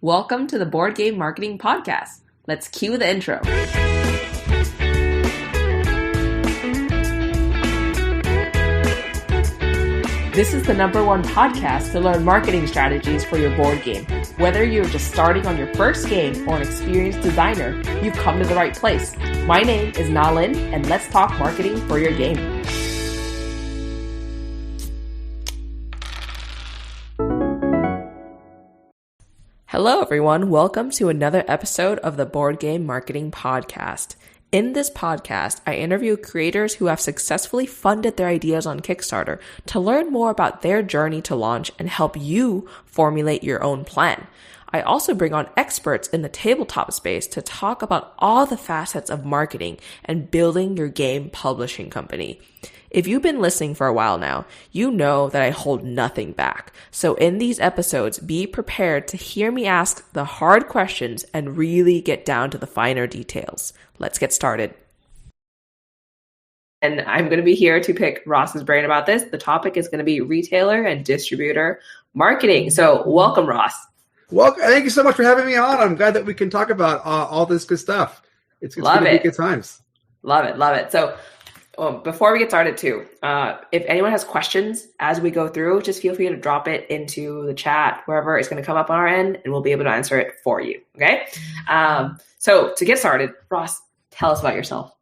Welcome to the Board Game Marketing Podcast. Let's cue the intro. This is the #1 podcast to learn marketing strategies for your board game. Whether you're just starting on your first game or an experienced designer, you've come to the right place. My name is Nalin, and let's talk marketing for your game. Hello, everyone. Welcome to another episode of the Board Game Marketing Podcast. In this podcast, I interview creators who have successfully funded their ideas on Kickstarter to learn more about their journey to launch and help you formulate your own plan. I also bring on experts in the tabletop space to talk about all the facets of marketing and building your game publishing company. If you've been listening for a while now, you know that I hold nothing back. So in these episodes, be prepared to hear me ask the hard questions and really get down to the finer details. Let's get started. And I'm going to be here to pick Ross's brain about this. The topic is going to be retailer and distributor marketing. So welcome, Ross. Well, thank you so much for having me on. I'm glad that we can talk about all this good stuff. It's going to be good times. Love it. So before we get started too, if anyone has questions as we go through, just feel free to drop it into the chat, wherever it's going to come up on our end, and we'll be able to answer it for you. Okay. So to get started, Ross, tell us about yourself.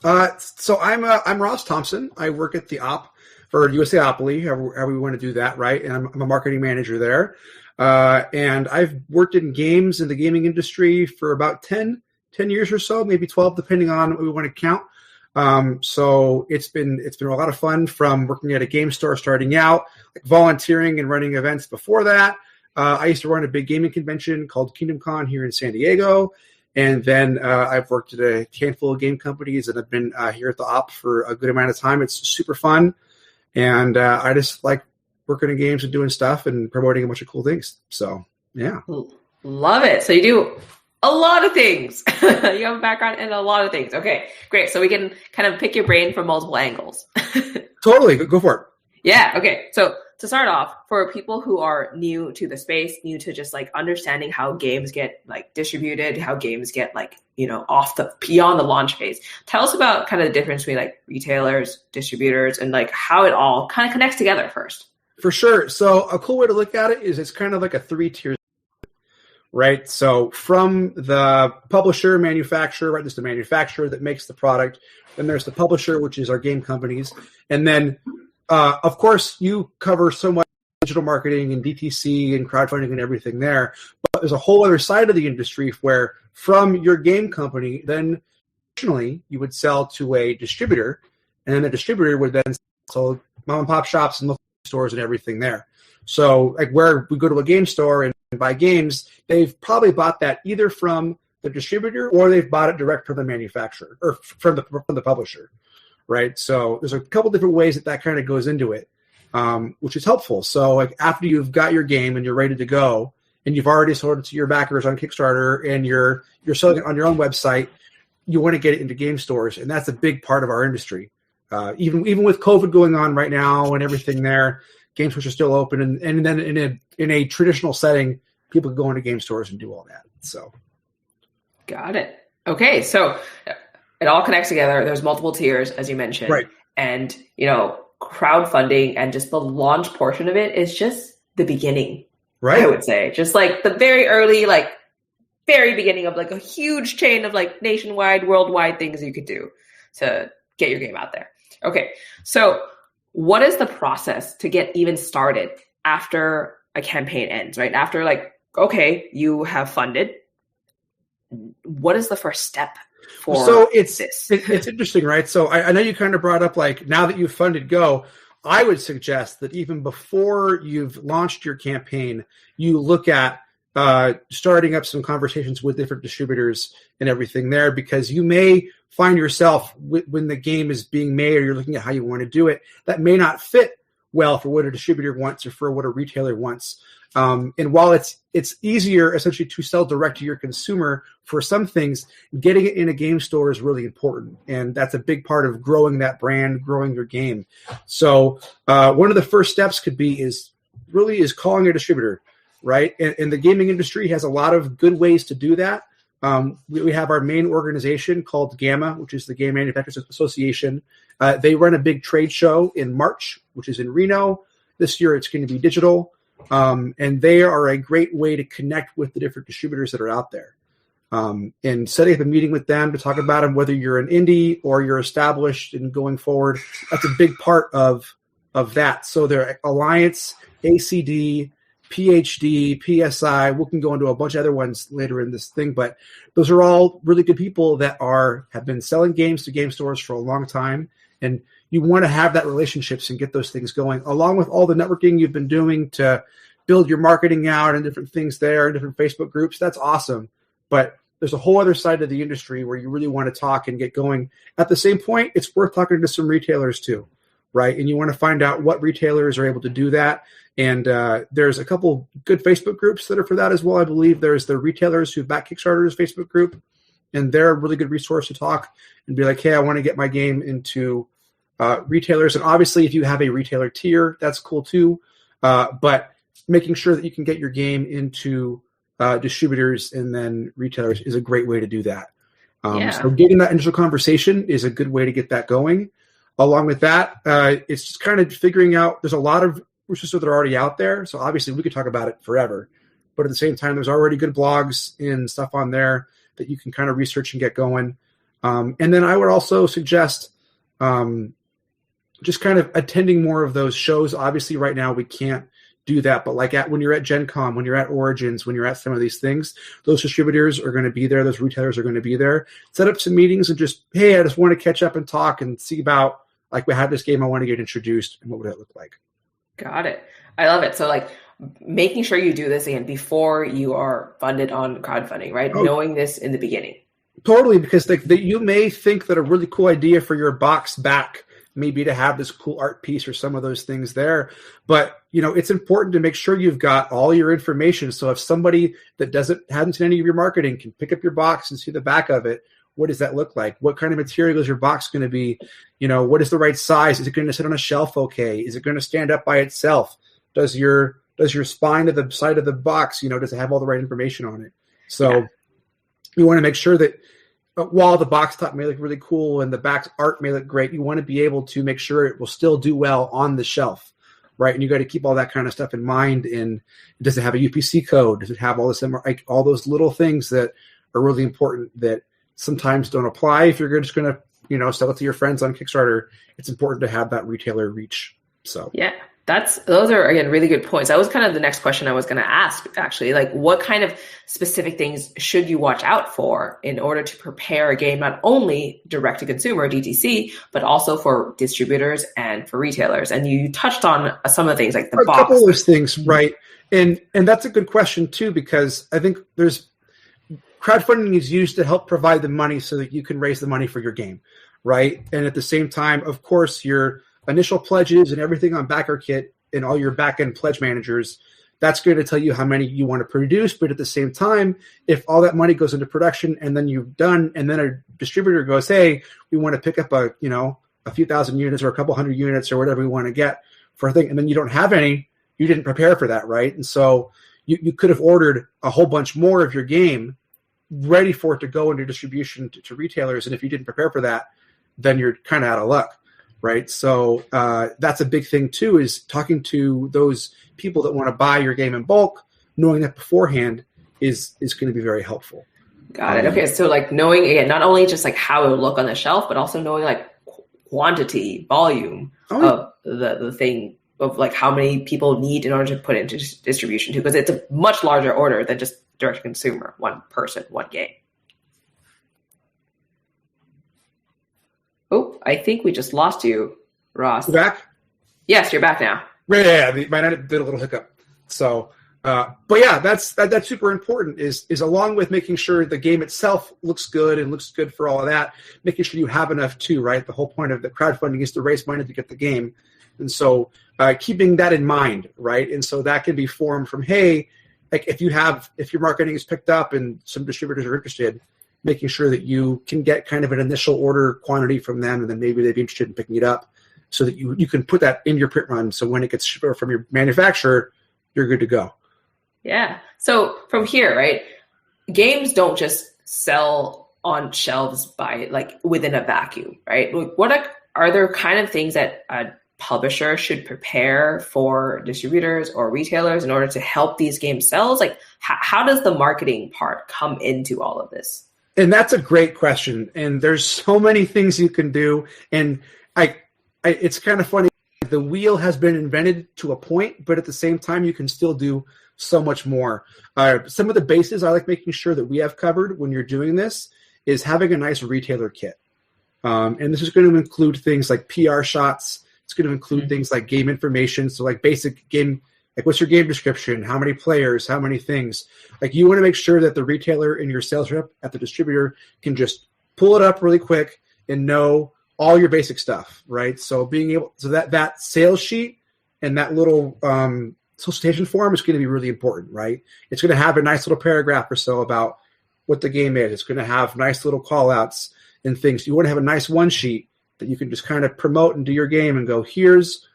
So I'm Ross Thompson. I work at the op for USAopoly, however we want to do that, right? And I'm a marketing manager there. And I've worked in games in the gaming industry for about 10 years or so, maybe 12, depending on what we want to count. So it's been a lot of fun, from working at a game store starting out, like volunteering and running events before that. I used to run a big gaming convention called Kingdom Con here in San Diego. And then I've worked at a handful of game companies, and I've been here at the op for a good amount of time. It's super fun. And I just like working in games and doing stuff and promoting a bunch of cool things. So, yeah. Love it. So you do a lot of things. You have a background in a lot of things. Okay, great. So we can kind of pick your brain from multiple angles. Totally. Go for it. Yeah. Okay. So to start off, for people who are new to the space, new to just like understanding how games get like distributed, how games get like, beyond the launch phase, tell us about kind of the difference between like retailers, distributors, and like how it all kind of connects together first. For sure. So a cool way to look at it is it's kind of like a 3-tier, right? So from the publisher, manufacturer, right? There's the manufacturer that makes the product. Then there's the publisher, which is our game companies. And then, of course, you cover so much digital marketing and DTC and crowdfunding and everything there. But there's a whole other side of the industry where from your game company, then traditionally you would sell to a distributor, and then the distributor would then sell mom and pop shops and local stores and everything there. So like where we go to a game store and buy games, they've probably bought that either from the distributor or they've bought it direct from the manufacturer or from the publisher, right? So there's a couple different ways that kind of goes into it, which is helpful. So like after you've got your game and you're ready to go and you've already sold it to your backers on Kickstarter and you're selling it on your own website, you want to get it into game stores, and that's a big part of our industry. Even with COVID going on right now and everything there, game stores are still open, and then in a traditional setting, people can go into game stores and do all that. So, got it. Okay, so it all connects together. There's multiple tiers, as you mentioned, right? And crowdfunding and just the launch portion of it is just the beginning, right? I would say just like the very early, like very beginning of like a huge chain of like nationwide, worldwide things you could do to get your game out there. Okay, so what is the process to get even started after a campaign ends, right? After like, okay, you have funded. What is the first step for this? It's interesting, right? So I know you kind of brought up like now that you've funded Go, I would suggest that even before you've launched your campaign, you look at starting up some conversations with different distributors and everything there, because you may find yourself when the game is being made or you're looking at how you want to do it, that may not fit well for what a distributor wants or for what a retailer wants. And while it's easier essentially to sell direct to your consumer for some things, getting it in a game store is really important. And that's a big part of growing that brand, growing your game. So one of the first steps could be is calling a distributor. right? And the gaming industry has a lot of good ways to do that. We have our main organization called GAMA, which is the Game Manufacturers Association. They run a big trade show in March, which is in Reno. This year it's going to be digital. And they are a great way to connect with the different distributors that are out there. And setting up a meeting with them to talk about them, whether you're an indie or you're established and going forward, that's a big part of that. So they're Alliance, ACD, PhD, PSI. We can go into a bunch of other ones later in this thing, but those are all really good people that have been selling games to game stores for a long time. And you want to have that relationships and get those things going, along with all the networking you've been doing to build your marketing out and different things there and different Facebook groups. That's awesome. But there's a whole other side of the industry where you really want to talk and get going. At the same point, it's worth talking to some retailers too, right? And you want to find out what retailers are able to do that. And there's a couple good Facebook groups that are for that as well. I believe there's the Retailers Who Back Kickstarter's Facebook group, and they're a really good resource to talk and be like, hey, I want to get my game into retailers. And obviously, if you have a retailer tier, that's cool too. But making sure that you can get your game into distributors and then retailers is a great way to do that. So getting that initial conversation is a good way to get that going. Along with that, it's just kind of figuring out, there's a lot of resources that are already out there. So obviously we could talk about it forever, but at the same time, there's already good blogs and stuff on there that you can kind of research and get going. And then I would also suggest just kind of attending more of those shows. Obviously right now we can't do that, but like when you're at Gen Con, when you're at Origins, when you're at some of these things, those distributors are going to be there, those retailers are going to be there. Set up some meetings and just, hey, I just want to catch up and talk and see about, like, we have this game I want to get introduced, and what would it look like? Got it. I love it. So like making sure you do this again before you are funded on crowdfunding, right? Oh, knowing this in the beginning. Totally, because you may think that a really cool idea for your box back maybe to have this cool art piece or some of those things there. But, it's important to make sure you've got all your information. So if somebody that hasn't seen any of your marketing can pick up your box and see the back of it, what does that look like? What kind of material is your box going to be? What is the right size? Is it going to sit on a shelf okay? Is it going to stand up by itself? Does your spine to the side of the box, does it have all the right information on it? So you want to make sure that while the box top may look really cool and the back art may look great, you want to be able to make sure it will still do well on the shelf, right? And you got to keep all that kind of stuff in mind. And does it have a UPC code? Does it have all this, like all those little things that are really important that sometimes don't apply if you're just going to, sell it to your friends on Kickstarter? It's important to have that retailer reach. So yeah, those are, again, really good points. That was kind of the next question I was going to ask, actually. Like, what kind of specific things should you watch out for in order to prepare a game, not only direct to consumer, DTC, but also for distributors and for retailers? And you touched on some of the things like the box. A couple of those things, right? And that's a good question too, because I think crowdfunding is used to help provide the money so that you can raise the money for your game, right? And at the same time, of course, your initial pledges and everything on BackerKit and all your back-end pledge managers, that's going to tell you how many you want to produce. But at the same time, if all that money goes into production and then you've done, and then a distributor goes, hey, we want to pick up a few thousand units or a couple hundred units or whatever we want to get for a thing, and then you don't have any, you didn't prepare for that, right? And so you could have ordered a whole bunch more of your game ready for it to go into distribution to retailers. And if you didn't prepare for that, then you're kind of out of luck. Right. So that's a big thing, too, is talking to those people that want to buy your game in bulk, knowing that beforehand is going to be very helpful. Got it. Okay. So like knowing, again, not only just like how it will look on the shelf, but also knowing like quantity, volume of the thing, of like how many people need in order to put it into distribution too, because it's a much larger order than just direct to consumer, one person, one game. Oh, I think we just lost you, Ross. You back? Yes, you're back now. Yeah, my internet did a little hiccup. So, but yeah, that's super important. Is along with making sure the game itself looks good and looks good for all of that, making sure you have enough too, right? The whole point of the crowdfunding is to raise money to get the game, and so keeping that in mind, right? And so that can be formed from, hey, like if your marketing is picked up and some distributors are interested, making sure that you can get kind of an initial order quantity from them, and then maybe they'd be interested in picking it up so that you can put that in your print run. So when it gets shipped from your manufacturer, you're good to go. Yeah. So from here, right, games don't just sell on shelves by like within a vacuum, right? Like, are there kind of things that a publisher should prepare for distributors or retailers in order to help these games sell? Like, how does the marketing part come into all of this? And that's a great question. And there's so many things you can do. And it's kind of funny. The wheel has been invented to a point, but at the same time, you can still do so much more. Some of the bases I like making sure that we have covered when you're doing this is having a nice retailer kit. And this is going to include things like PR shots. It's going to include things like game information. So like basic game, like what's your game description? How many players? How many things? Like you want to make sure that the retailer and your sales rep at the distributor can just pull it up really quick and know all your basic stuff, right? So being able, so that sales sheet and that little solicitation form is going to be really important, right? It's going to have a nice little paragraph or so about what the game is. It's going to have nice little call outs and things. You want to have a nice one sheet that you can just kind of promote and do your game and go, here's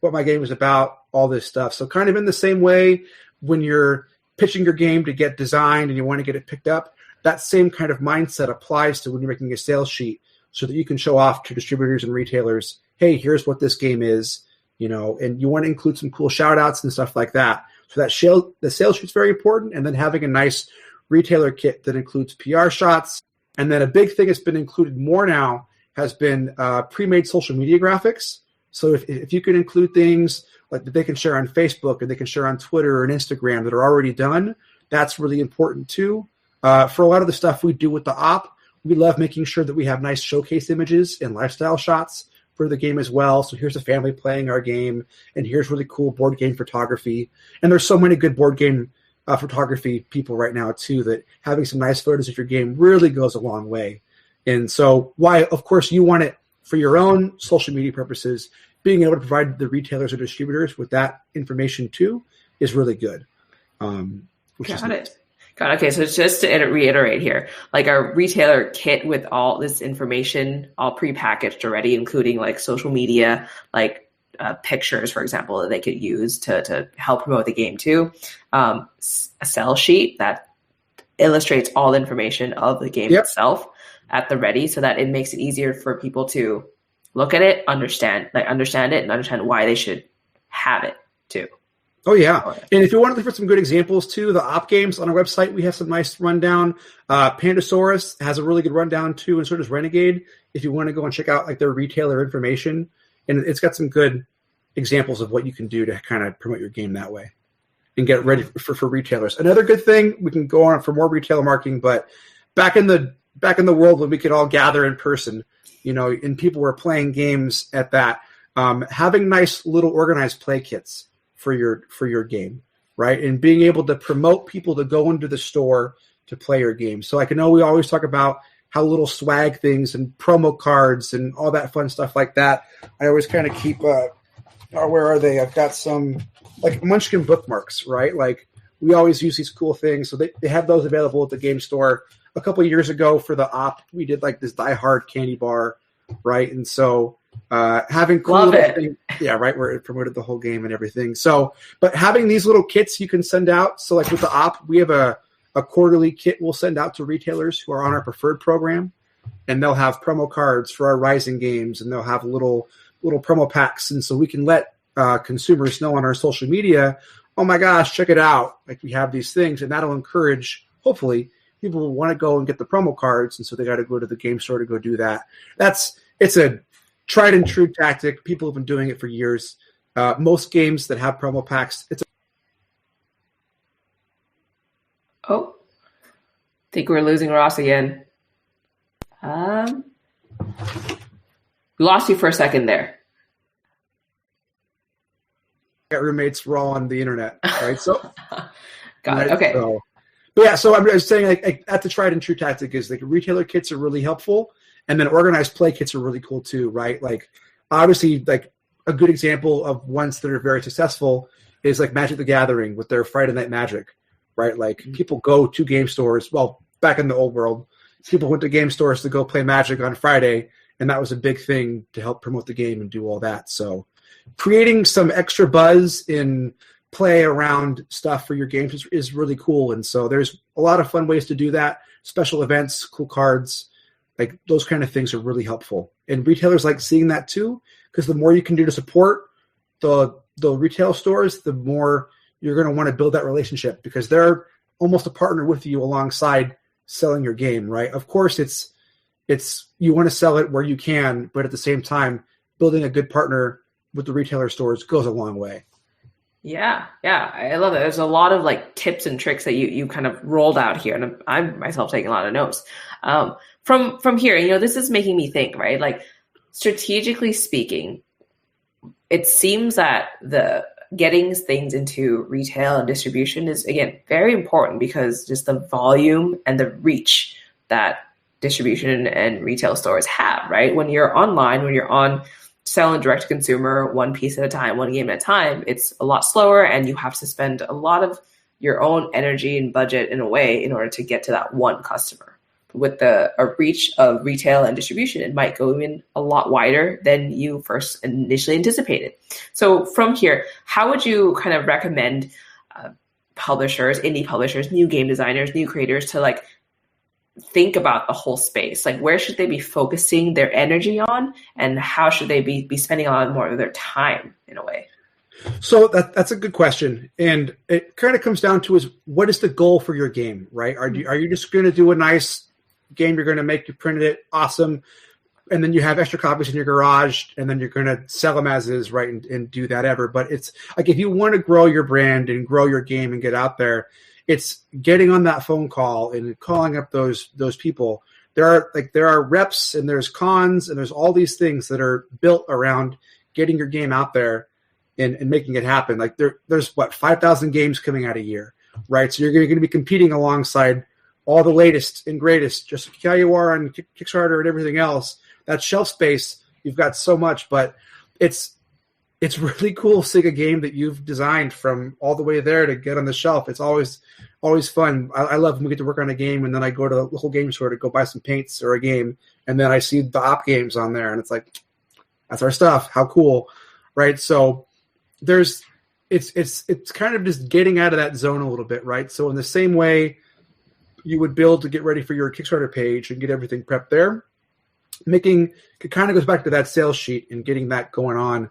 what my game is about, all this stuff. So kind of in the same way when you're pitching your game to get designed and you want to get it picked up, that same kind of mindset applies to when you're making a sales sheet so that you can show off to distributors and retailers, hey, here's what this game is, and you want to include some cool shout outs and stuff like that. So the sales sheet's very important, and then having a nice retailer kit that includes PR shots. And then a big thing that's been included more now has been pre-made social media graphics. So if you can include things like that they can share on Facebook and they can share on Twitter or Instagram that are already done, that's really important too. For a lot of the stuff we do with the op, we love making sure that we have nice showcase images and lifestyle shots for the game as well. So here's a family playing our game, and here's really cool board game photography. And there's so many good board game photography people right now too that having some nice photos of your game really goes a long way. And so why, of course, you want it for your own social media purposes, being able to provide the retailers or distributors with that information too is really good. Got it. Okay, so just to reiterate here, like a retailer kit with all this information all prepackaged already, including like social media, like pictures, for example, that they could use to help promote the game too. A sell sheet that illustrates all the information of the game itself at the ready, so that it makes it easier for people to look at it, understand it, and understand why they should have it too. Oh, yeah. And if you want to look for some good examples, too, the op games on our website, we have some nice rundown. Pandasaurus has a really good rundown, too, and so does Renegade, if you want to go and check out like their retailer information. And it's got some good examples of what you can do to kind of promote your game that way and get ready for retailers. Another good thing, we can go on for more retailer marketing, but back in the world when we could all gather in person, and people were playing games at that, having nice little organized play kits for your game, right? And being able to promote people to go into the store to play your game. So I know we always talk about how little swag things and promo cards and all that fun stuff like that. I always kind of keep, where are they? I've got some like Munchkin bookmarks, right? Like we always use these cool things. So they have those available at the game store. A couple of years ago for the op, we did like this Die Hard candy bar, right? And so having cool things, right, where it promoted the whole game and everything. So, but having these little kits you can send out. So like with the op, we have a quarterly kit we'll send out to retailers who are on our preferred program, and they'll have promo cards for our Rising games, and they'll have little promo packs. And so we can let consumers know on our social media, oh my gosh, check it out. Like we have these things, and that'll encourage, hopefully, people will want to go and get the promo cards. And so they got to go to the game store to go do that. It's a tried and true tactic. People have been doing it for years. Most games that have promo packs, I think we're losing Ross again. Lost you for a second there. Got roommates, we're all on the internet, right? So, got it. Okay. So I'm just saying, like at the tried and true tactic is like retailer kits are really helpful. And then organized play kits are really cool too, right? Like obviously like a good example of ones that are very successful is like Magic the Gathering with their Friday Night Magic, right? Like people go to game stores. Well, back in the old world, people went to game stores to go play Magic on Friday, and that was a big thing to help promote the game and do all that. So creating some extra buzz in play around stuff for your games is really cool. And so there's a lot of fun ways to do that. Special events, cool cards, like those kind of things are really helpful. And retailers like seeing that too, because the more you can do to support the retail stores, the more you're going to want to build that relationship, because they're almost a partner with you alongside selling your game, right? Of course, it's you want to sell it where you can, but at the same time, building a good partner with the retailer stores goes a long way. Yeah, I love it. There's a lot of like tips and tricks that you kind of rolled out here, and I'm myself taking a lot of notes. From here, this is making me think, right? Like strategically speaking, it seems that the getting things into retail and distribution is, again, very important, because just the volume and the reach that distribution and retail stores have, right? When you're online, when you're on selling direct to consumer, one piece at a time, one game at a time, it's a lot slower, and you have to spend a lot of your own energy and budget in a way in order to get to that one customer. With a reach of retail and distribution, it might go even a lot wider than you first initially anticipated. So from here, how would you kind of recommend publishers, indie publishers, new game designers, new creators to like think about the whole space? Like, where should they be focusing their energy on, and how should they be spending a lot more of their time in a way? So that's a good question. And it kind of comes down to is, what is the goal for your game, right? Are you just going to do a nice game you're going to make, you printed it, awesome, and then you have extra copies in your garage, and then you're going to sell them as is, right, and do that ever. But it's like, if you want to grow your brand and grow your game and get out there, it's getting on that phone call and calling up those people. There are reps, and there's cons, and there's all these things that are built around getting your game out there and making it happen. Like there's 5,000 games coming out a year, right? So you're going to be competing alongside all the latest and greatest, just like how you are on Kickstarter and everything else. That shelf space, you've got so much, but it's really cool seeing a game that you've designed from all the way there to get on the shelf. It's always fun. I love when we get to work on a game, and then I go to the local game store to go buy some paints or a game, and then I see the op games on there, and it's like, that's our stuff. How cool, right? So it's kind of just getting out of that zone a little bit, right? So in the same way you would build to get ready for your Kickstarter page and get everything prepped there, it kind of goes back to that sales sheet and getting that going on.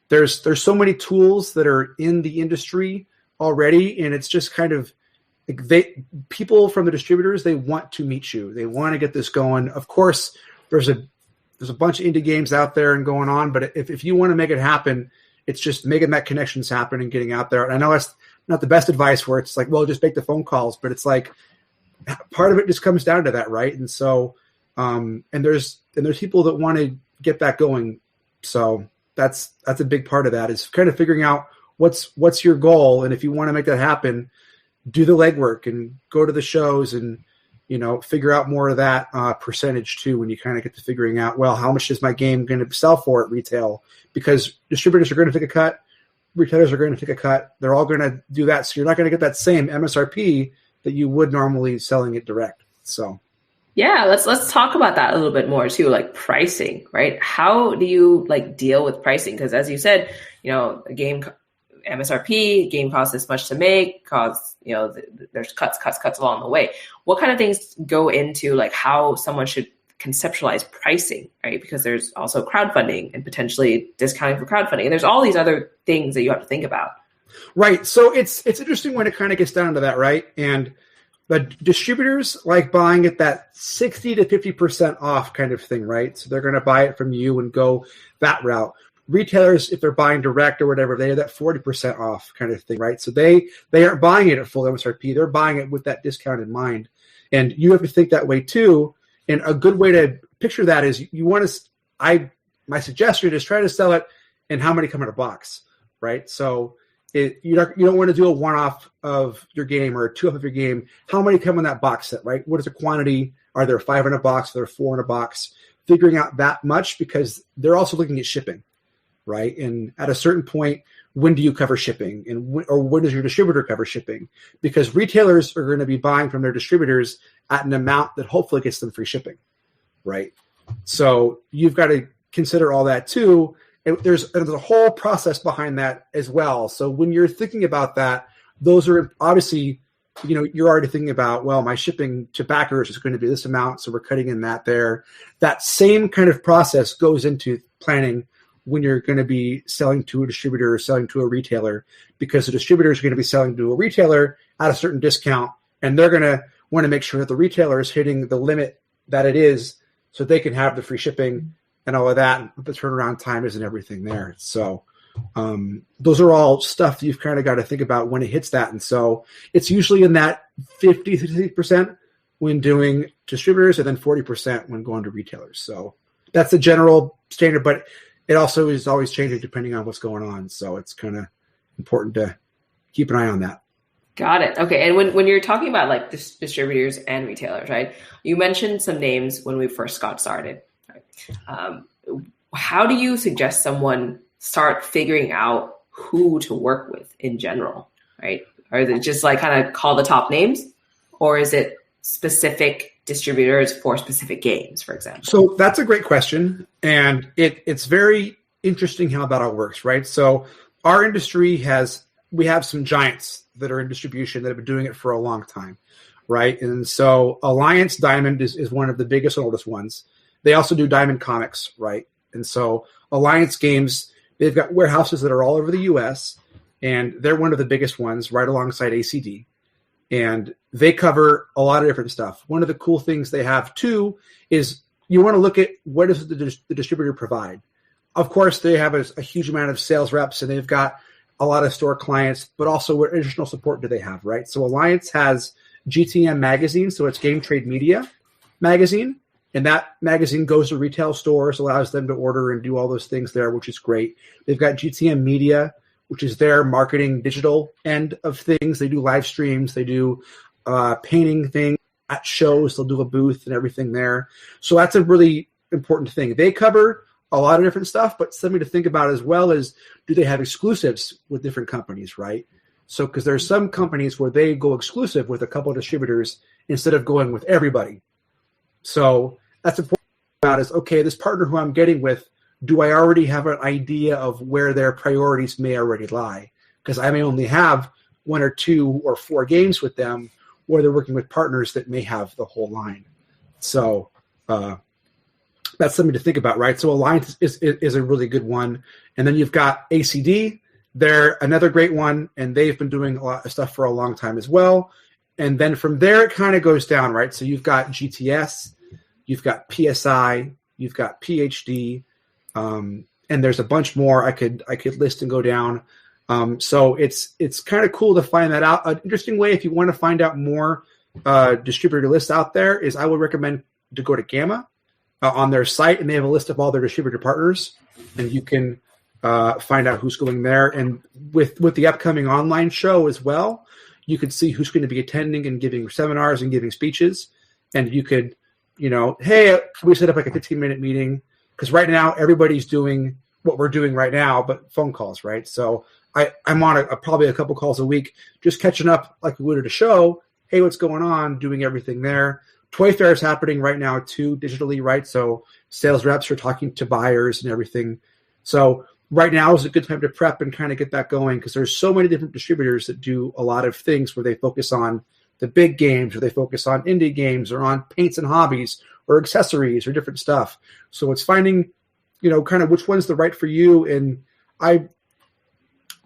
There's so many tools that are in the industry already, and it's just kind of like people from the distributors, they want to meet you. They want to get this going. Of course, there's a bunch of indie games out there and going on, but if you want to make it happen, it's just making that connections happen and getting out there. And I know that's not the best advice, where it's like, well, just make the phone calls, but it's like, part of it just comes down to that, right? And so, and there's people that want to get that going. So that's a big part of that, is kind of figuring out what's your goal, and if you want to make that happen, do the legwork and go to the shows and figure out more of that percentage too. When you kind of get to figuring out, well, how much is my game going to sell for at retail? Because distributors are going to take a cut, retailers are going to take a cut. They're all going to do that, so you're not going to get that same MSRP that you would normally selling it direct. So yeah, let's talk about that a little bit more too, like pricing, right? How do you like deal with pricing? Because as you said, a game MSRP, game costs this much to make, there's cuts along the way. What kind of things go into like how someone should conceptualize pricing, right? Because there's also crowdfunding and potentially discounting for crowdfunding. And there's all these other things that you have to think about. Right. So it's interesting when it kind of gets down to that, right? And the distributors like buying it that 60 to 50% off kind of thing, right? So they're going to buy it from you and go that route. Retailers, if they're buying direct or whatever, they have that 40% off kind of thing, right? So they aren't buying it at full MSRP. They're buying it with that discount in mind. And you have to think that way too. And a good way to picture that is my suggestion is try to sell it in how many come in a box, right? So you don't want to do a one-off of your game or a two-off of your game. How many come in that box set, right? What is the quantity? Are there 5 in a box? Are there 4 in a box? Figuring out that much, because they're also looking at shipping, right? And at a certain point, when do you cover shipping? Or when does your distributor cover shipping? Because retailers are going to be buying from their distributors at an amount that hopefully gets them free shipping, right? So you've got to consider all that too. there's a whole process behind that as well. So when you're thinking about that, those are obviously, you're already thinking about, well, my shipping to backers is going to be this amount, so we're cutting in that there. That same kind of process goes into planning when you're going to be selling to a distributor or selling to a retailer, because the distributor is going to be selling to a retailer at a certain discount, and they're going to want to make sure that the retailer is hitting the limit that it is so they can have the free shipping and all of that, and the turnaround time is and everything there. So those are all stuff that you've kind of got to think about when it hits that. And so it's usually in that 50% when doing distributors and then 40% when going to retailers. So that's the general standard, but it also is always changing depending on what's going on. So it's kind of important to keep an eye on that. Got it. Okay. And when you're talking about like distributors and retailers, right? You mentioned some names when we first got started. Right? How do you suggest someone start figuring out who to work with in general, right? Or is it just like kind of call the top names, or is it specific distributors for specific games, for example? So that's a great question. And it's very interesting how that all works, right? So our industry we have some giants that are in distribution that have been doing it for a long time, right? And so Alliance Diamond is one of the biggest and oldest ones. They also do Diamond Comics, right? And so Alliance Games, they've got warehouses that are all over the U.S., and they're one of the biggest ones right alongside ACD. And they cover a lot of different stuff. One of the cool things they have, too, is you want to look at what does the distributor provide. Of course, they have a huge amount of sales reps, and they've got a lot of store clients, but also what additional support do they have, right? So Alliance has GTM Magazine, so it's Game Trade Media Magazine, and that magazine goes to retail stores, allows them to order and do all those things there, which is great. They've got GTM Media, which is their marketing digital end of things. They do live streams. They do painting things at shows. They'll do a booth and everything there. So that's a really important thing. They cover a lot of different stuff, but something to think about as well is, do they have exclusives with different companies, right? So because there's some companies where they go exclusive with a couple of distributors instead of going with everybody. So that's important about is, okay, this partner who I'm getting with, do I already have an idea of where their priorities may already lie? Because I may only have 1 or 2 or 4 games with them, or they're working with partners that may have the whole line. So that's something to think about, right? So Alliance is a really good one. And then you've got ACD. They're another great one, and they've been doing a lot of stuff for a long time as well. And then from there, it kind of goes down, right? So you've got GTS, you've got PSI, you've got PhD, and there's a bunch more I could list and go down. So it's kind of cool to find that out. An interesting way, if you want to find out more distributor lists out there, is I would recommend to go to Gamma on their site, and they have a list of all their distributor partners, and you can find out who's going there. And with the upcoming online show as well, you could see who's going to be attending and giving seminars and giving speeches. And you could, hey, can we set up like a 15-minute meeting? Because right now everybody's doing what we're doing right now, but phone calls, right? So I'm on probably a couple calls a week, just catching up like we would at a show. Hey, what's going on? Doing everything there. Toy Fair is happening right now too, digitally, right? So sales reps are talking to buyers and everything. So right now is a good time to prep and kind of get that going, because there's so many different distributors that do a lot of things where they focus on the big games, or they focus on indie games, or on paints and hobbies, or accessories, or different stuff. So it's finding, kind of which one's the right for you. And I'm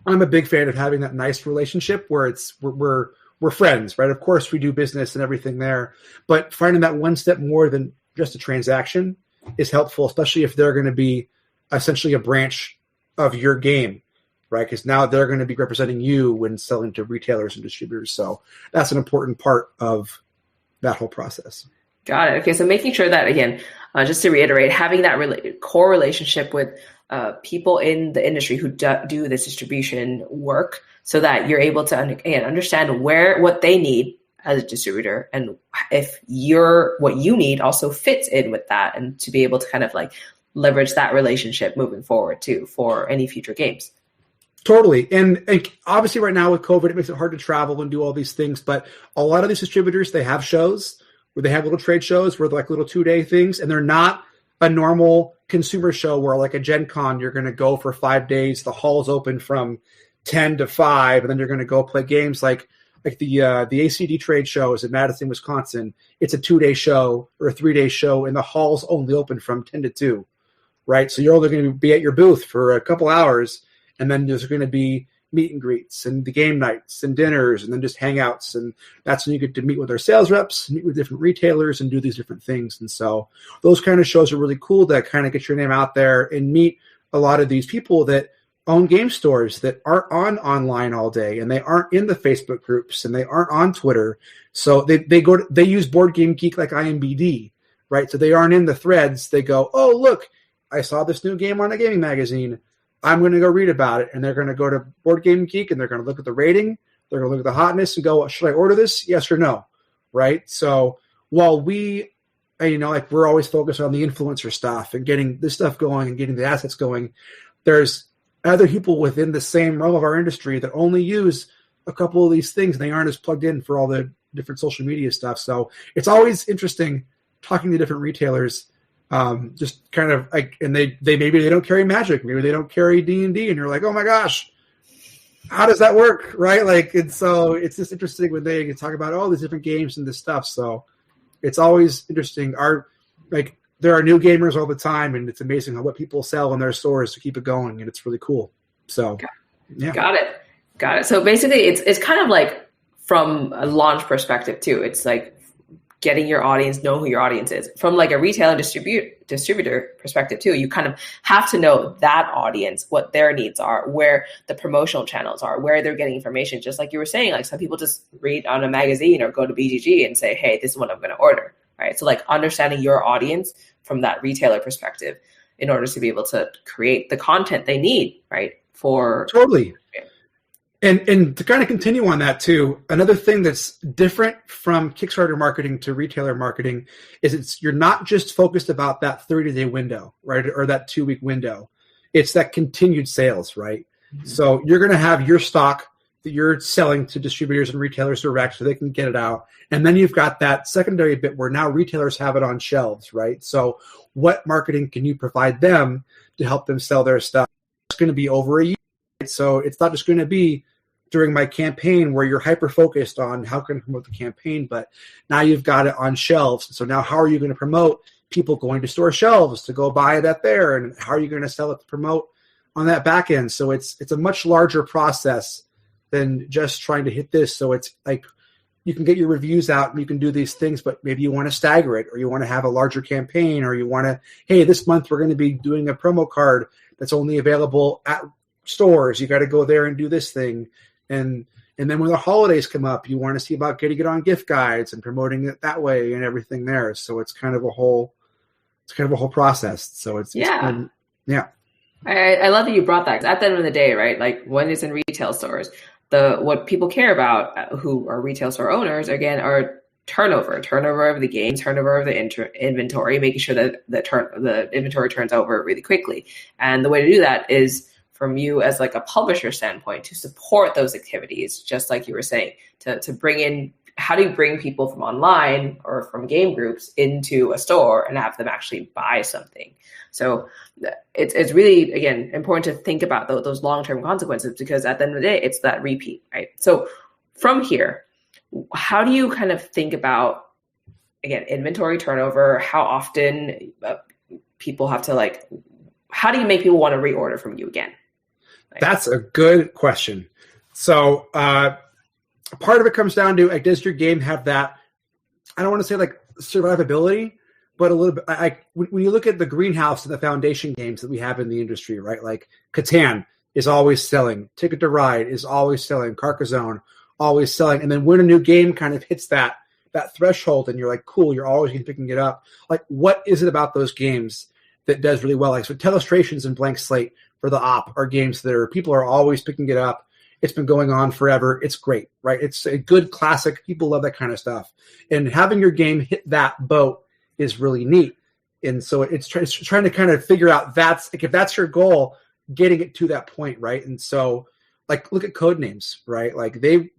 a big fan of having that nice relationship where we're friends, right? Of course, we do business and everything there, but finding that one step more than just a transaction is helpful, especially if they're going to be essentially a branch of your game, right? Because now they're going to be representing you when selling to retailers and distributors. So that's an important part of that whole process. Got it. Okay, so making sure that, again, just to reiterate, having that core relationship with people in the industry who do this distribution work, so that you're able to understand what they need as a distributor, and if what you need also fits in with that, and to be able to kind of like leverage that relationship moving forward too for any future games. Totally. And obviously right now with COVID, it makes it hard to travel and do all these things, but a lot of these distributors, they have shows where they have little trade shows where they're like little 2-day things, and they're not a normal consumer show where like a Gen Con, you're going to go for 5 days. The hall's open from 10 to 5, and then you're going to go play games like the ACD trade shows in Madison, Wisconsin. It's a 2-day show or a 3-day show, and the hall's only open from 10 to 2, right? So you're only going to be at your booth for a couple hours, and then there's going to be meet and greets and the game nights and dinners and then just hangouts. And that's when you get to meet with our sales reps, meet with different retailers and do these different things. And so those kind of shows are really cool to kind of get your name out there and meet a lot of these people that own game stores that aren't online all day, and they aren't in the Facebook groups, and they aren't on Twitter. So they use Board Game Geek like IMBD, right? So they aren't in the threads. They go, oh, look, I saw this new game on a gaming magazine. I'm going to go read about it. And they're going to go to Board Game Geek, and they're going to look at the rating. They're going to look at the hotness and go, should I order this? Yes or no, right? So while we, like we're always focused on the influencer stuff and getting this stuff going and getting the assets going, there's other people within the same realm of our industry that only use a couple of these things, and they aren't as plugged in for all the different social media stuff. So it's always interesting talking to different retailers, just kind of like, and they maybe they don't carry Magic, maybe they don't carry D&D, and you're like, oh my gosh, how does that work, right? Like, and so it's just interesting when they talk about all these different games and this stuff. So it's always interesting. There are new gamers all the time, and it's amazing what people sell in their stores to keep it going, and it's really cool. So, yeah. Got it. So basically, it's kind of like from a launch perspective too. It's like getting your audience, know who your audience is. From like a retail and distributor perspective too, you kind of have to know that audience, what their needs are, where the promotional channels are, where they're getting information. Just like you were saying, like some people just read on a magazine or go to BGG and say, hey, this is what I'm going to order, right? So like understanding your audience from that retailer perspective in order to be able to create the content they need, right? For totally. And to kind of continue on that too, another thing that's different from Kickstarter marketing to retailer marketing is you're not just focused about that 30-day window, right? Or that 2-week window. It's that continued sales, right? Mm-hmm. So you're going to have your stock that you're selling to distributors and retailers direct so they can get it out. And then you've got that secondary bit where now retailers have it on shelves, right? So what marketing can you provide them to help them sell their stuff? It's going to be over a year. So it's not just going to be during my campaign where you're hyper-focused on how can I promote the campaign, but now you've got it on shelves. So now how are you going to promote people going to store shelves to go buy that there? And how are you going to sell it to promote on that back end? So it's a much larger process than just trying to hit this. So it's like you can get your reviews out and you can do these things, but maybe you want to stagger it, or you want to have a larger campaign, or you want to, hey, this month we're going to be doing a promo card that's only available at stores. You got to go there and do this thing. And then when the holidays come up, you want to see about getting it on gift guides and promoting it that way and everything there. So it's kind of a whole process. So it's yeah. I love that you brought that. 'Cause at the end of the day, right? Like when it's in retail stores, what people care about, who are retail store owners, again, are turnover of the game, turnover of the inventory, making sure that the inventory turns over really quickly. And the way to do that is from you as like a publisher standpoint to support those activities, just like you were saying, to bring in, how do you bring people from online or from game groups into a store and have them actually buy something? So it's really, again, important to think about those long-term consequences, because at the end of the day, it's that repeat, right? So from here, how do you kind of think about, again, inventory turnover? How often people have to how do you make people want to reorder from you again? That's a good question. So part of it comes down to, does your game have that, I don't want to say survivability, but a little bit, when you look at the greenhouse and the foundation games that we have in the industry, right? Like Catan is always selling. Ticket to Ride is always selling. Carcassonne, always selling. And then when a new game kind of hits that threshold and you're like, cool, you're always picking it up. Like, what is it about those games that does really well? Like, so Telestrations and Blank Slate for the op are games that people are always picking it up. It's been going on forever. It's great, right? It's a good classic. People love that kind of stuff. And having your game hit that boat is really neat. And so it's trying to kind of figure out if that's your goal, getting it to that point, right? And so look at Codenames, right? Like they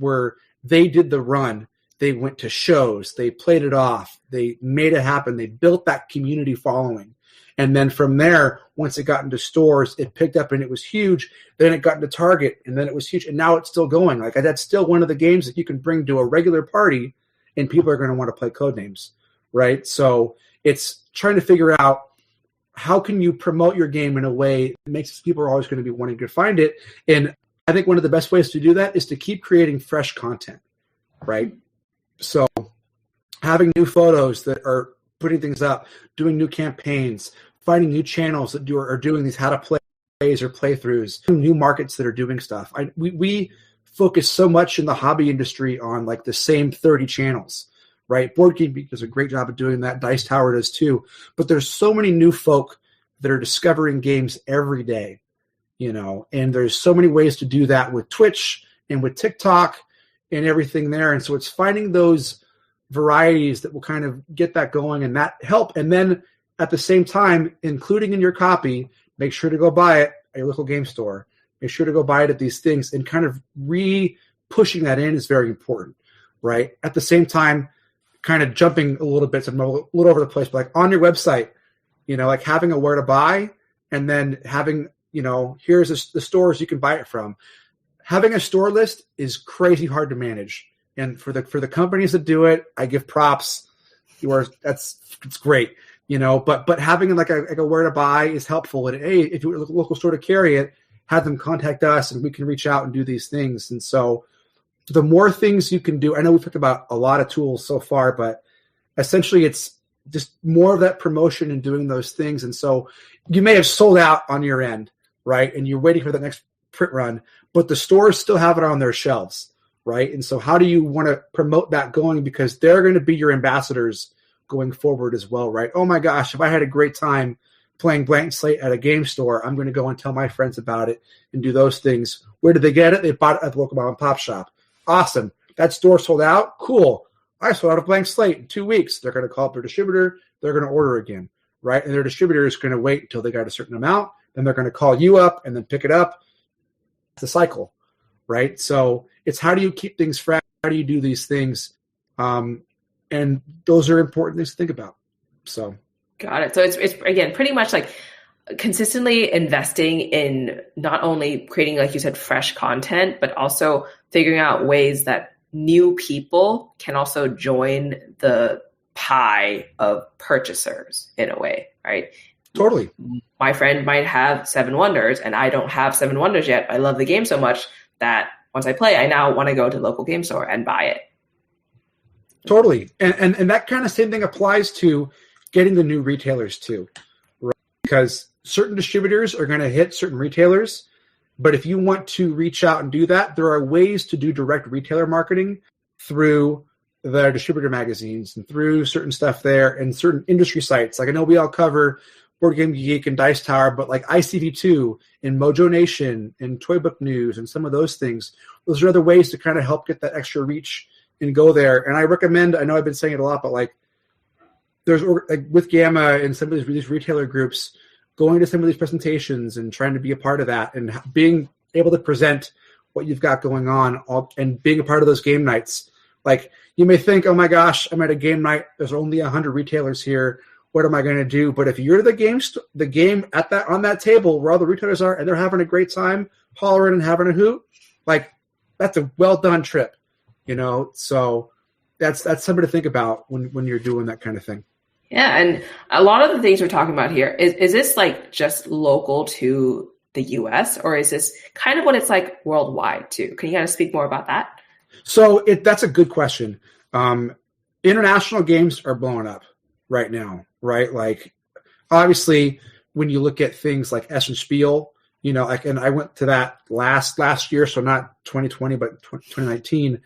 did the run. They went to shows. They played it off. They made it happen. They built that community following. And then from there, once it got into stores, it picked up and it was huge. Then it got into Target and then it was huge. And now it's still going. Like that's still one of the games that you can bring to a regular party and people are going to want to play Codenames, right? So it's trying to figure out how can you promote your game in a way that makes people are always going to be wanting to find it. And I think one of the best ways to do that is to keep creating fresh content, right? So having new photos that are putting things up, doing new campaigns, finding new channels that are doing these how to plays or playthroughs, new markets that are doing stuff. We focus so much in the hobby industry on like the same 30 channels, right? Board Game Geek does a great job of doing that. Dice Tower does too. But there's so many new folk that are discovering games every day, and there's so many ways to do that with Twitch and with TikTok and everything there. And so it's finding those varieties that will kind of get that going and that help. And then at the same time, including in your copy, make sure to go buy it at your local game store. Make sure to go buy it at these things, and kind of pushing that in is very important, right? At the same time, kind of jumping a little bit, so I'm a little over the place, but like on your website, like having a where to buy, and then having, here's the stores you can buy it from. Having a store list is crazy hard to manage. And for the companies that do it, I give props. It's great, but having like a where to buy is helpful. And hey, if you're a local store to carry it, have them contact us and we can reach out and do these things. And so the more things you can do, I know we've talked about a lot of tools so far, but essentially it's just more of that promotion and doing those things. And so you may have sold out on your end, right? And you're waiting for the next print run, but the stores still have it on their shelves, right? And so how do you want to promote that going? Because they're going to be your ambassadors going forward as well, right? Oh my gosh, if I had a great time playing Blank Slate at a game store, I'm going to go and tell my friends about it and do those things. Where did they get it? They bought it at the local mom and pop shop. Awesome. That store sold out. Cool. I sold out a Blank Slate in 2 weeks. They're going to call up their distributor. They're going to order again, right? And their distributor is going to wait until they got a certain amount. Then they're going to call you up and then pick it up. It's a cycle, right? So it's how do you keep things fresh? How do you do these things? And those are important things to think about. So got it. So it's again, pretty much like consistently investing in not only creating, like you said, fresh content, but also figuring out ways that new people can also join the pie of purchasers in a way, right? Totally. My friend might have 7 Wonders and I don't have 7 Wonders yet. I love the game so much that once I play, I now want to go to the local game store and buy it. Totally. And that kind of same thing applies to getting the new retailers too, right? Because certain distributors are going to hit certain retailers. But if you want to reach out and do that, there are ways to do direct retailer marketing through the distributor magazines and through certain stuff there and certain industry sites. Like I know we all cover Board Game Geek and Dice Tower, but like ICV2 and Mojo Nation and Toy Book News and some of those things, those are other ways to kind of help get that extra reach and go there. And I recommend, I know I've been saying it a lot, but like there's like with Gamma and some of these retailer groups, going to some of these presentations and trying to be a part of that and being able to present what you've got going on and being a part of those game nights. Like you may think, oh my gosh, I'm at a game night. There's only 100 retailers here. What am I going to do? But if you're the game on that table where all the retailers are and they're having a great time, hollering and having a hoot, like that's a well done trip, So that's something to think about when you're doing that kind of thing. Yeah, and a lot of the things we're talking about here, is this like just local to the US or is this kind of what it's like worldwide too? Can you kind of speak more about that? So that's a good question. International games are blowing up right now, right? Like obviously when you look at things like Essen Spiel, like, and I went to that last year, so not 2020, but 2019.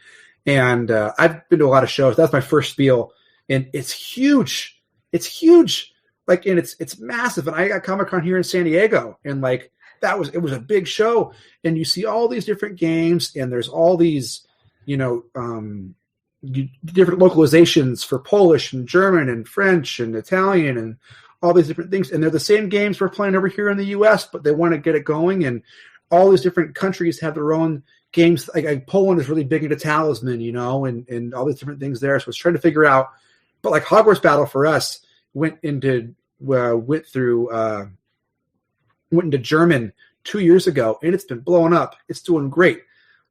And I've been to a lot of shows. That's my first Spiel and it's huge. It's huge, like, and it's massive. And I got Comic-Con here in San Diego, and like it was a big show. And you see all these different games, and there's all these, different localizations for Polish and German and French and Italian and all these different things. And they're the same games we're playing over here in the U.S., but they want to get it going. And all these different countries have their own games. Like Poland is really big into Talisman, and all these different things there. So it's trying to figure out. But like Hogwarts Battle for us went into went into German 2 years ago, and it's been blowing up. It's doing great,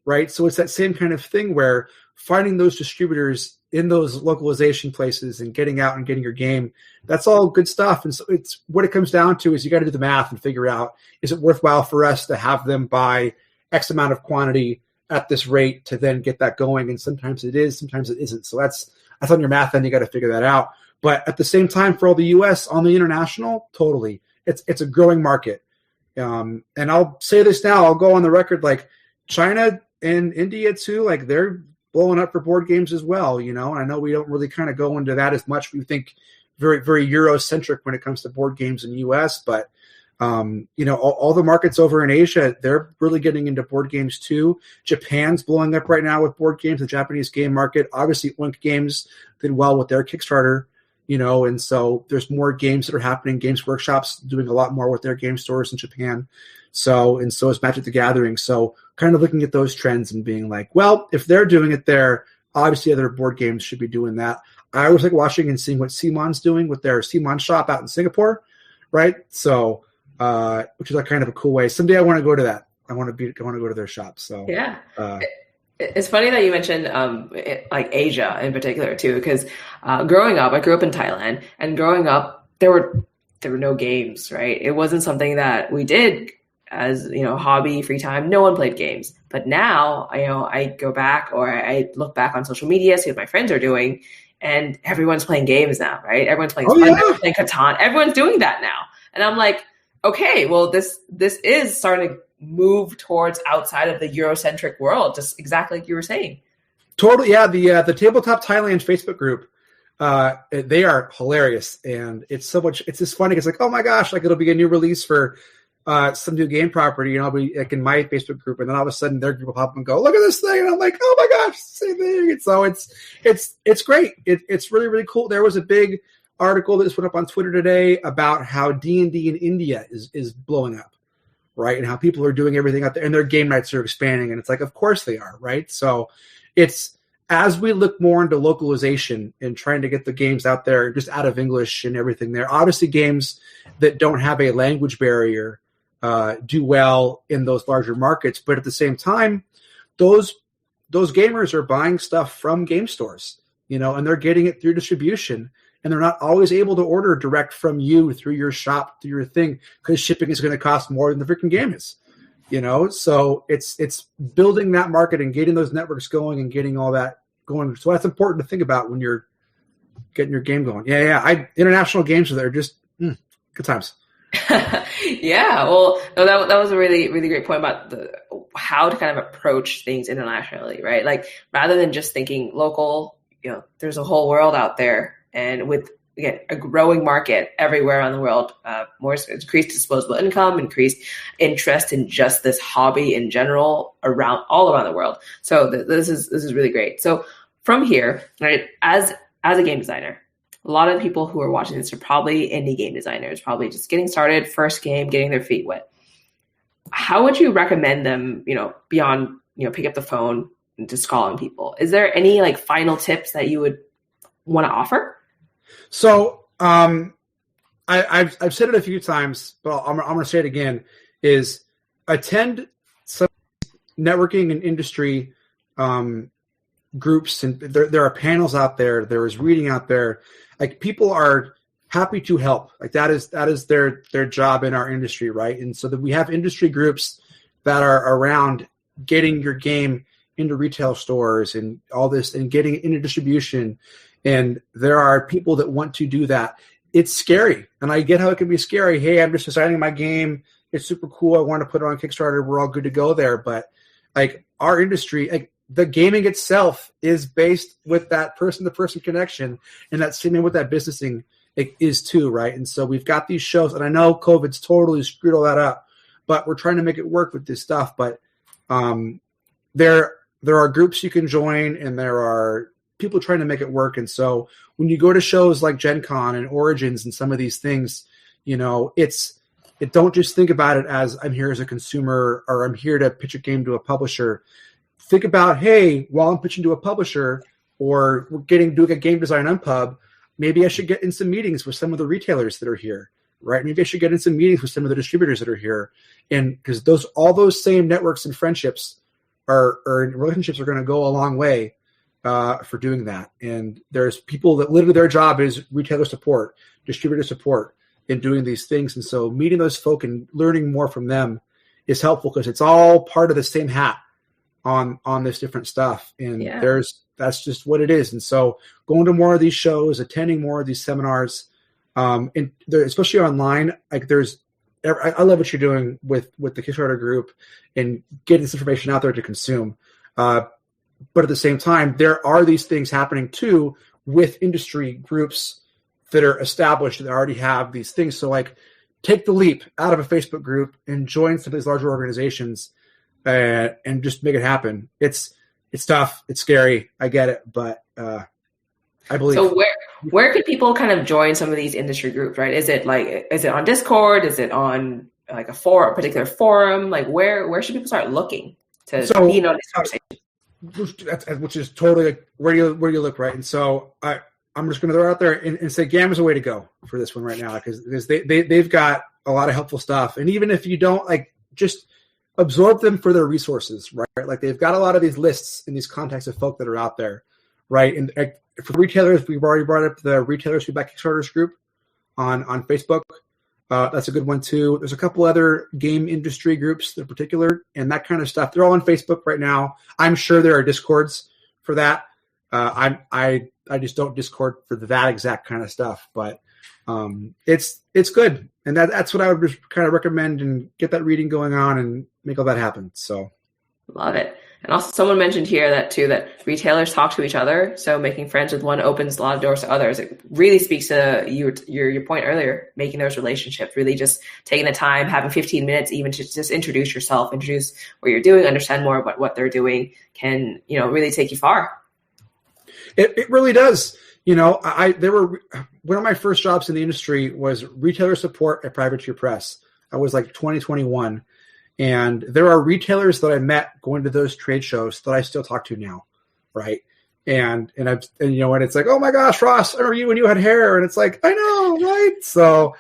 right? So it's that same kind of thing where finding those distributors in those localization places and getting out and getting your game, that's all good stuff. And so it's what it comes down to is you got to do the math and figure out, is it worthwhile for us to have them buy X amount of quantity at this rate to then get that going? And sometimes it is, sometimes it isn't. So that's on your math end. You got to figure that out. But at the same time, for all the US on the international, totally, it's a growing market. And I'll say this now, I'll go on the record, like China and India too, like they're blowing up for board games as well, and I know we don't really kind of go into that as much. We think very, very Eurocentric when it comes to board games in the US, but all the markets over in Asia, they're really getting into board games too. Japan's blowing up right now with board games, the Japanese game market. Obviously, Oink Games did well with their Kickstarter, and so there's more games that are happening. Games Workshop's doing a lot more with their game stores in Japan. So is Magic the Gathering. So kind of looking at those trends and being like, well, if they're doing it there, obviously other board games should be doing that. I always like watching and seeing what Simon's doing with their Simon shop out in Singapore, right? So, which is like kind of a cool way. Someday I want to go to that. I want to go to their shop. So yeah. It's funny that you mentioned like Asia in particular too, because growing up, I grew up in Thailand, and growing up, there were no games, right? It wasn't something that we did as hobby, free time. No one played games. But now, I go back or I look back on social media, see what my friends are doing, and everyone's playing games now, right? Everyone's playing everyone's playing Catan. Everyone's doing that now, and I'm like, okay, well, this is starting to move towards outside of the Eurocentric world, just exactly like you were saying. Totally, yeah. The Tabletop Thailand Facebook group, they are hilarious, and it's so much. It's just funny. It's like, oh my gosh, like it'll be a new release for some new game property, I'll be like in my Facebook group, and then all of a sudden their group will pop up and go, look at this thing, and I'm like, oh my gosh, same thing. And so it's great. It's really, really cool. There was a big article that just went up on Twitter today about how D&D in India is blowing up, right? And how people are doing everything out there, and their game nights are expanding, and it's like, of course they are, right? So it's, as we look more into localization and trying to get the games out there just out of English and everything there, obviously games that don't have a language barrier do well in those larger markets. But at the same time, those gamers are buying stuff from game stores, and they're getting it through distribution, and they're not always able to order direct from you through your shop, through your thing, because shipping is going to cost more than the freaking game is, So it's building that market and getting those networks going and getting all that going. So that's important to think about when you're getting your game going. Yeah. International games are there, just good times. Yeah, well, no, that was a really, really great point about how to kind of approach things internationally, right? Like rather than just thinking local, there's a whole world out there, and with a growing market everywhere around the world, more increased disposable income, increased interest in just this hobby in general all around the world. So this is really great. So from here, right, as a game designer, a lot of people who are watching this are probably indie game designers, probably just getting started, first game, getting their feet wet. How would you recommend them, beyond, pick up the phone and just calling people? Is there any like final tips that you would want to offer? So I've said it a few times, but I'm going to say it again, is attend some networking and industry groups, and there are panels out there. There is reading out there. Like people are happy to help. Like that is their job in our industry, right? And so that we have industry groups that are around getting your game into retail stores and all this, and getting it into distribution. And there are people that want to do that. It's scary, and I get how it can be scary. Hey, I'm just designing my game. It's super cool. I want to put it on Kickstarter. We're all good to go there. But like our industry, like the gaming itself is based with that person-to-person connection, and that's same with that businessing is too, right? And so we've got these shows, and I know COVID's totally screwed all that up, but we're trying to make it work with this stuff. But there are groups you can join, and there are people trying to make it work. And so when you go to shows like Gen Con and Origins and some of these things, don't just think about it as I'm here as a consumer, or I'm here to pitch a game to a publisher. Think about, hey, while I'm pitching to a publisher, or we're doing a game design unpub, maybe I should get in some meetings with some of the retailers that are here, right? Maybe I should get in some meetings with some of the distributors that are here. And because all those same networks and friendships or relationships are going to go a long way for doing that. And there's people that literally their job is retailer support, distributor support in doing these things. And so meeting those folk and learning more from them is helpful because it's all part of the same hat on this different stuff. And that's just what it is. And so going to more of these shows, attending more of these seminars, and especially online, like I love what you're doing with the Kickstarter group and getting this information out there to consume. But at the same time, there are these things happening too with industry groups that are established that already have these things. So like take the leap out of a Facebook group and join some of these larger organizations and just make it happen. It's tough. It's scary. I get it. But I believe. So where could people kind of join some of these industry groups, right? Is it on Discord? Is it on like a particular forum? Like where should people start looking to be in on this conversation? Which is totally like where do you look, right? And so I'm just going to throw it out there and say Gamma's a way to go for this one right now because they've got a lot of helpful stuff. And even if you don't just absorb them for their resources, right? Like they've got a lot of these lists and these contacts of folk that are out there, right? And for retailers, we've already brought up the Retailers Feedback Kickstarters group on Facebook. That's a good one too. There's a couple other game industry groups in particular and that kind of stuff. They're all on Facebook right now. I'm sure there are Discords for that. I just don't Discord for that exact kind of stuff, but it's good. And that's what I would just kind of recommend and get that reading going on and make all that happen. So love it. And also someone mentioned here that retailers talk to each other. So making friends with one opens a lot of doors to others. It really speaks to your point earlier, making those relationships, really just taking the time, having 15 minutes, even to just introduce yourself, introduce what you're doing, understand more about what they're doing can, really take you far. It really does. There were one of my first jobs in the industry was retailer support at Privateer Press. I was like 2021. And there are retailers that I met going to those trade shows that I still talk to now, right? And it's like, oh my gosh, Ross, I remember you when you had hair, and it's like, I know, right? So,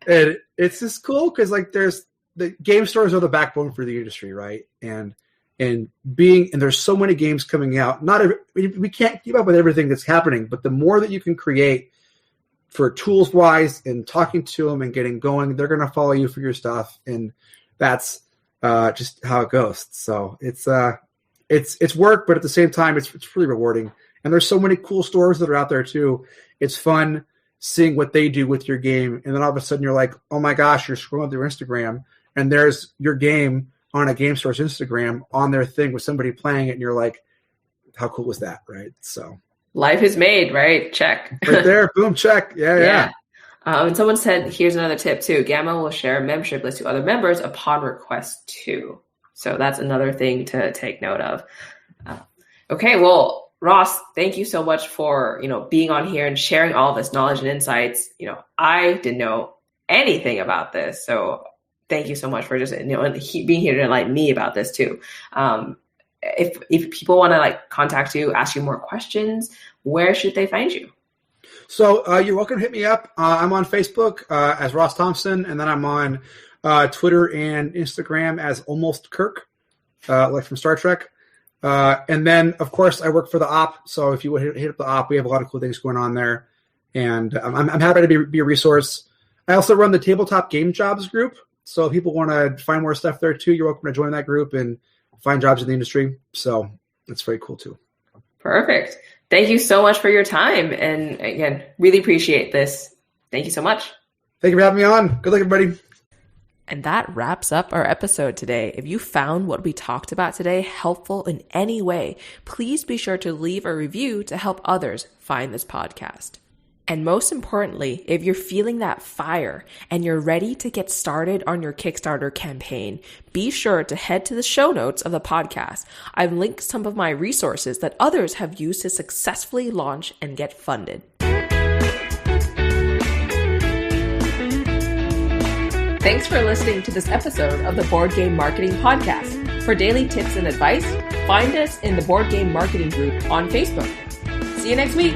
it's just cool because like there's the game stores are the backbone for the industry, right? And there's so many games coming out. We can't keep up with everything that's happening, but the more that you can create for tools wise and talking to them and getting going, they're going to follow you for your stuff. And that's just how it goes. So it's work, but at the same time, it's really rewarding. And there's so many cool stores that are out there too. It's fun seeing what they do with your game. And then all of a sudden you're like, oh my gosh, you're scrolling through Instagram and there's your game on a game store's Instagram on their thing with somebody playing it. And you're like, how cool was that? Right. So life is made, right? Check. Right there. Boom. Check. Yeah. And someone said, here's another tip too. Gamma will share a membership list to other members upon request too. So that's another thing to take note of. Okay. Well, Ross, thank you so much for, being on here and sharing all this knowledge and insights. I didn't know anything about this. So thank you so much for just, being here to enlighten me about this too. If people want to contact you, ask you more questions, where should they find you? So you're welcome to hit me up. I'm on Facebook as Ross Thompson, and then I'm on Twitter and Instagram as Almost Kirk, like from Star Trek. And then, of course, I work for the Op. So if you would hit up the Op, we have a lot of cool things going on there. And I'm happy to be a resource. I also run the Tabletop Game Jobs group. So if people want to find more stuff there too, you're welcome to join that group and find jobs in the industry. So that's very cool too. Perfect. Thank you so much for your time. And again, really appreciate this. Thank you so much. Thank you for having me on. Good luck, everybody. And that wraps up our episode today. If you found what we talked about today helpful in any way, please be sure to leave a review to help others find this podcast. And most importantly, if you're feeling that fire and you're ready to get started on your Kickstarter campaign, be sure to head to the show notes of the podcast. I've linked some of my resources that others have used to successfully launch and get funded. Thanks for listening to this episode of the Board Game Marketing Podcast. For daily tips and advice, find us in the Board Game Marketing group on Facebook. See you next week.